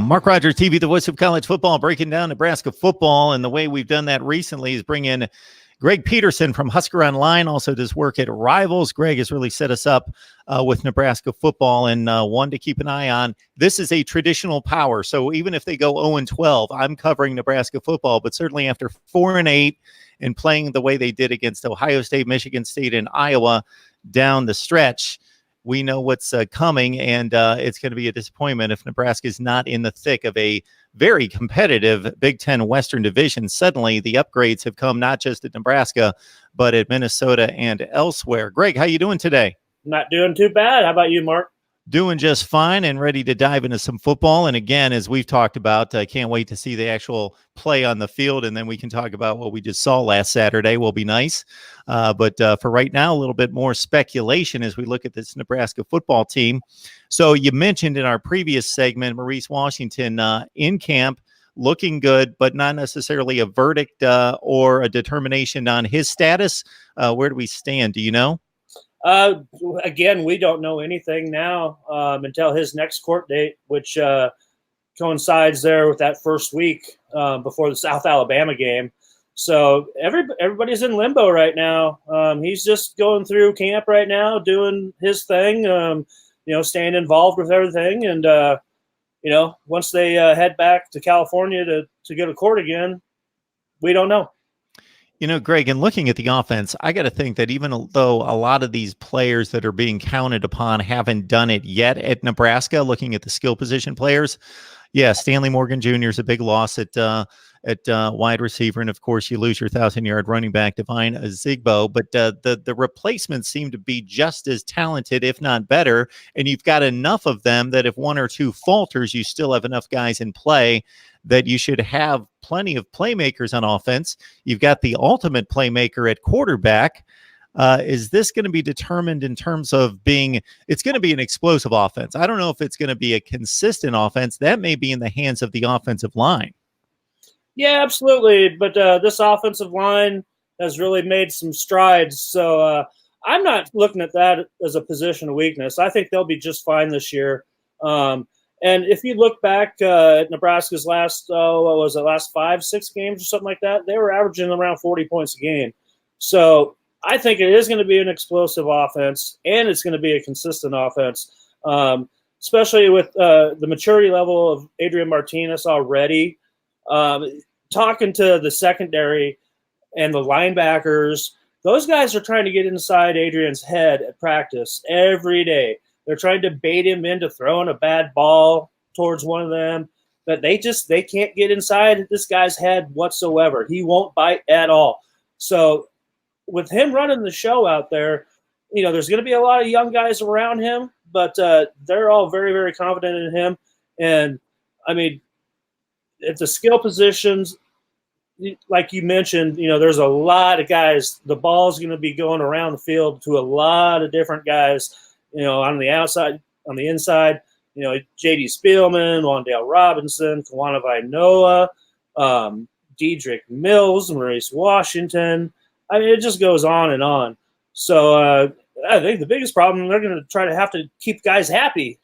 Mark Rogers TV, the voice of college football, breaking down Nebraska football. And the way we've done that recently is bring in Greg Peterson from Husker Online, also does work at Rivals. Greg has really set us up with Nebraska football, and one to keep an eye on. This is a traditional power, so even if they go 0-12, I'm covering Nebraska football, but certainly after 4-8 and playing the way they did against Ohio State, Michigan State, and Iowa down the stretch, we know what's coming, and it's going to be a disappointment if Nebraska is not in the thick of a very competitive Big Ten Western Division. Suddenly, the upgrades have come not just at Nebraska, but at Minnesota and elsewhere. Greg, how you doing today? Not doing too bad. How about you, Mark? Doing just fine and ready to dive into some football. And again, as we've talked about, I can't wait to see the actual play on the field, and then we can talk about what we just saw last Saturday. Will be nice. But for right now, a little bit more speculation as we look at this Nebraska football team. So you mentioned in our previous segment, Maurice Washington in camp, looking good, but not necessarily a verdict or a determination on his status. Where do we stand? Do you know? Again, we don't know anything now until his next court date, which coincides there with that first week before the South Alabama game. So everybody's in limbo right now. He's just going through camp right now, doing his thing, staying involved with everything. And, once they head back to California to go to court again, we don't know. Greg, in looking at the offense, I got to think that even though a lot of these players that are being counted upon haven't done it yet at Nebraska, looking at the skill position players, yeah, Stanley Morgan Jr. is a big loss at wide receiver. And, of course, you lose your 1,000-yard running back, Divine Zigbo. But the replacements seem to be just as talented, if not better. And you've got enough of them that if one or two falters, you still have enough guys in play that you should have plenty of playmakers on offense. You've got the ultimate playmaker at quarterback. Is this going to be determined in terms of it's going to be an explosive offense? I don't know if it's going to be a consistent offense. That may be in the hands of the offensive line. Yeah, absolutely. But this offensive line has really made some strides. So I'm not looking at that as a position of weakness. I think they'll be just fine this year. And if you look back at Nebraska's last 5-6 games or something like that, they were averaging around 40 points a game. So I think it is going to be an explosive offense, and it's going to be a consistent offense, especially with the maturity level of Adrian Martinez already. Talking to the secondary and the linebackers, those guys are trying to get inside Adrian's head at practice every day. They're trying to bait him into throwing a bad ball towards one of them, but they can't get inside this guy's head whatsoever. He won't bite at all. So with him running the show out there, there's going to be a lot of young guys around him, but they're all very, very confident in him. And, I mean, at the skill positions, like you mentioned, there's a lot of guys. The ball's going to be going around the field to a lot of different guys, on the outside, on the inside, J.D. Spielman, Wandale Robinson, Kawana Vainoa, Dedrick Mills, Maurice Washington. I mean, it just goes on and on. So I think the biggest problem, they're going to have to keep guys happy,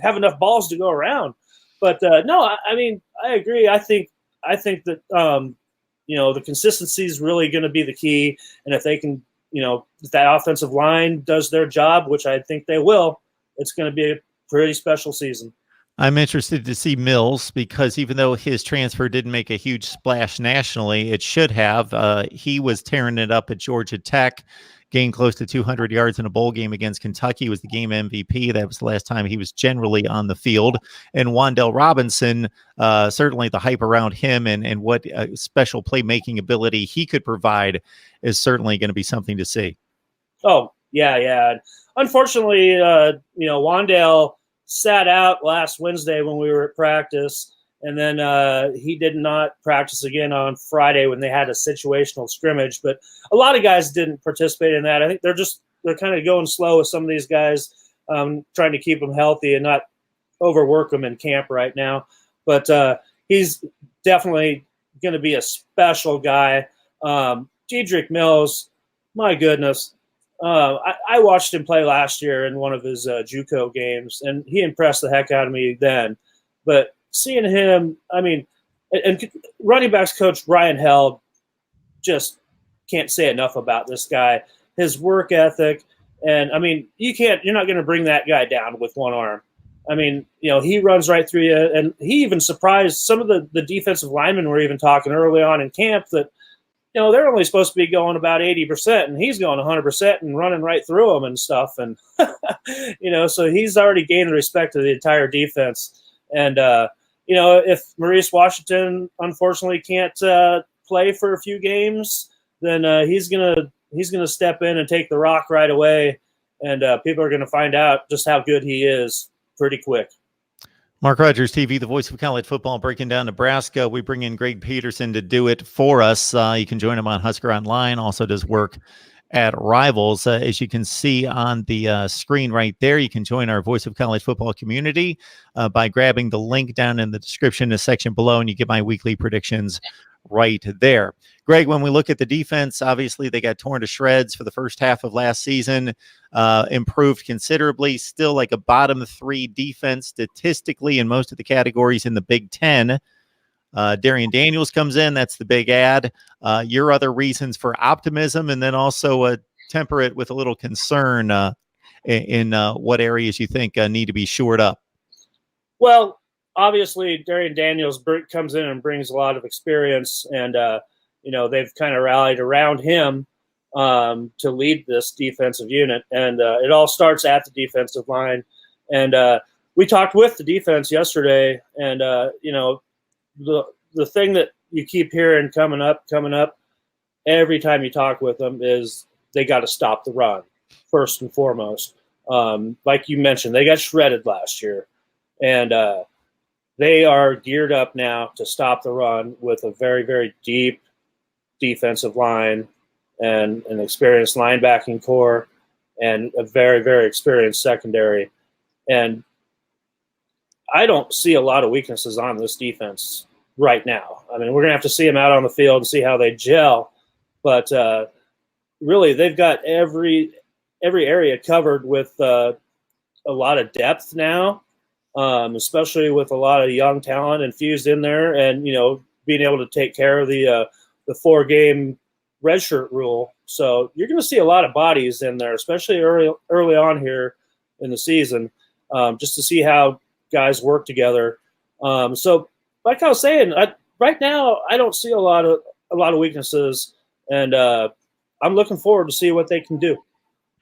have enough balls to go around. But no, I mean, I agree. I think that the consistency is really going to be the key, and if they can, if that offensive line does their job, which I think they will, it's going to be a pretty special season. I'm interested to see Mills because even though his transfer didn't make a huge splash nationally, it should have. He was tearing it up at Georgia Tech, gained close to 200 yards in a bowl game against Kentucky, was the game MVP. That was the last time he was generally on the field. And Wandale Robinson, certainly the hype around him and what special playmaking ability he could provide is certainly going to be something to see. Oh, yeah. Unfortunately, Wandale sat out last Wednesday when we were at practice, and then he did not practice again on Friday when they had a situational scrimmage. But a lot of guys didn't participate in that. I think they're kind of going slow with some of these guys, trying to keep them healthy and not overwork them in camp right now. But he's definitely going to be a special guy. Dedrick Mills, my goodness. I watched him play last year in one of his JUCO games, and he impressed the heck out of me then. But seeing him, I mean, and running backs coach Brian Held, just can't say enough about this guy, his work ethic. And I mean, you're not going to bring that guy down with one arm. I mean, he runs right through you, and he even surprised some of the defensive linemen were even talking early on in camp that, they're only supposed to be going about 80%, and he's going 100% and running right through them and stuff. And, so he's already gained the respect of the entire defense. And, if Maurice Washington unfortunately can't play for a few games, then he's gonna step in and take the rock right away, and people are gonna find out just how good he is pretty quick. Mark Rogers TV, the voice of college football, breaking down Nebraska. We bring in Greg Peterson to do it for us. You can join him on Husker Online. Also does work at Rivals. As you can see on the screen right there, you can join our Voice of College Football community by grabbing the link down in the description, the section below, and you get my weekly predictions right there. Greg, when we look at the defense, obviously they got torn to shreds for the first half of last season, improved considerably, still like a bottom 3 defense statistically in most of the categories in the Big Ten. Darian Daniels comes in. That's the big add. Your other reasons for optimism, and then also temper it with a little concern in what areas you think need to be shored up. Well, obviously, Darian Daniels comes in and brings a lot of experience, and they've kind of rallied around him to lead this defensive unit, and it all starts at the defensive line. And we talked with the defense yesterday, and the thing that you keep hearing coming up every time you talk with them is they got to stop the run first and foremost. Like you mentioned, they got shredded last year, and they are geared up now to stop the run with a very, very deep defensive line and an experienced linebacking core and a very, very experienced secondary. And I don't see a lot of weaknesses on this defense right now. I mean, we're going to have to see them out on the field and see how they gel. But really, they've got every area covered with a lot of depth now, especially with a lot of young talent infused in there, and being able to take care of the 4-game redshirt rule. So you're going to see a lot of bodies in there, especially early on here in the season, just to see how guys work together. So, like I was saying, right now I don't see a lot of weaknesses, and I'm looking forward to see what they can do.